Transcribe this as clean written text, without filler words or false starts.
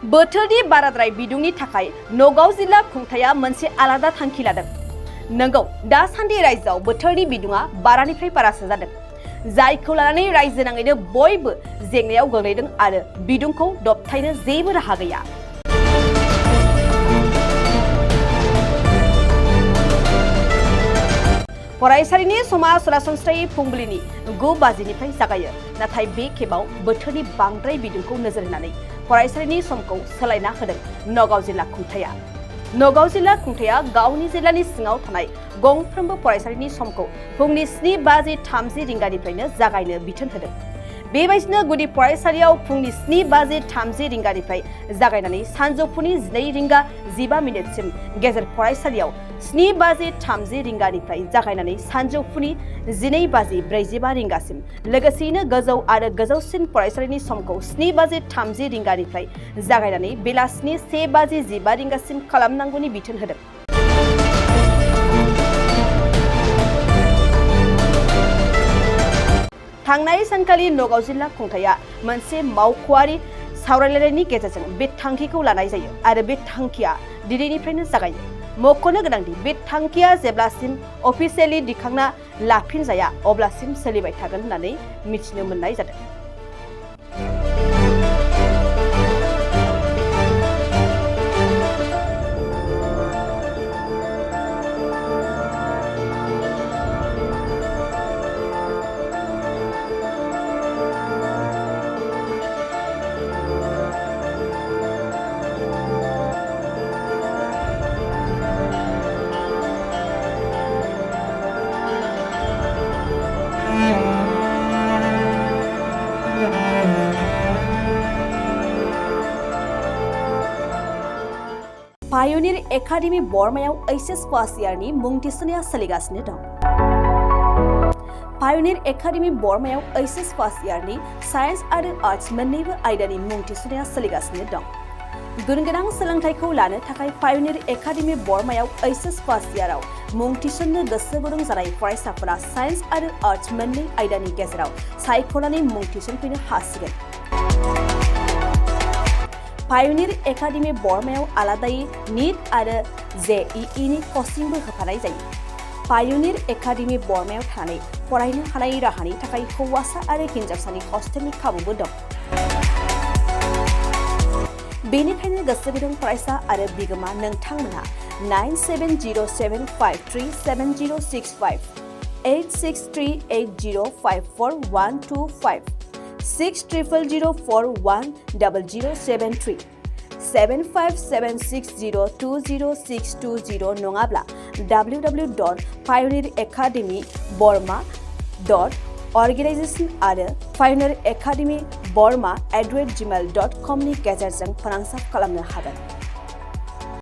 बोथोरनि बाराद्राय बिदुंनि थाखाय नगाव जिल्ला खुंथाया मोनसे आलादा थांखि लादों। नंगौ, दासान्दि रायजोआव बोथोरनि बिदुङा बारानिफ्राय बारासो जादों, जायखौ लानानै रायजो नाङैनो बयबो जेंनायाव गोग्लैदों आरो बिदुंखौ दबथायनो जेबो राहा गैया। फरायसालिनि समा सरासनस्रायै फुंबिलिनि 9 बाजिनिफ्राय जागायो, नाथाय बे खेबाव बोथोरनि बांद्राय बिदुंखौ नोजोर होनानै फरायसालिनि समखौ सोलायना होदों नगाव जिल्ला खुंथाया। नगाव जिल्ला खुंथाया गावनि जिल्लानि सिङाव थानाय गंफ्रोमबो फरायसालिनि समखौ फुंनि 7:30 रिंगानिफ्रायनो जागायनो बिथोन होदों। बेबायदिनो गुदि फरायसालियाव फुंनि 7:30 जागायनानै सानजौफुनि 12:15 गेजेर फरायसालियाव 7:30 जागायनानै सानजौफुनि 12:45 लोगोसेयैनो गोजौ आरो गोजौसिन फरायसालिनि समखौ 7:30 जागायनानै बेलासिनि 1:15 खालामनांगौनि बिथोन होदों। थांनाय सानखालि नगाव जिल्ला खुंथाया मोनसे मावख'आरि सावरायलायनायनि गेजेरजों बे थांखिखौ लानाय जायो आरो बे थांखिया दिनैनिफ्रायनो जागायो। मख'नो गोनांदि बे थांखिया जेब्लासिम अफिसियेलि दिखांना लाफिनजाया अब्लासिम सोलिबाय थागोन होननानै मिथिनो मोननाय जादों। पायनिर एकाडेमी बरमायाव एचएस फार्स्ट इयारनि मुं थिसननाया सोलिगासिनो दं। पायनिर एकाडेमी बरमायाव एचएस फार्स्ट इयारनि साइन्स आरो आर्ट्स मोन्नैबो आयदानि मुं थिसननाया सोलिगासिनो दं। गुनगोनां सोलोंथाइखौ लानो थाखाय पायनिर एकाडेमी बरमायाव एचएस फार्स्ट इयाराव मुं थिसननो गोसो गुदुं जानाय फरायसाफोरा साइन्स आरो आर्ट्स मोन्नै आयदानि गेजेराव सायख'नानै मुं थिसनफैनो हासिगोन। पायनिर एकाडेमी बरमायाव आलादायै नीट आरो जेईईनि कचिंबो होफानाय जायो। पायनिर एकाडेमी बरमायाव थानानै फरायनो हानाय राहानि थाखाय हौवासा आरो हिनजावसानि हस्टेलनि खाबुबो दं। बेनिखायनो गोसो गुदुं फरायसा आरो बिगोमा नोंथांमोनहा 9707537065 8638054125 6000410073 7576020620 नङाब्ला www.pioneeracademyborma.organization आरो pioneeracademyborma@gmail.com नि गेजेरजों फोनांजाब खालामनो हागोन।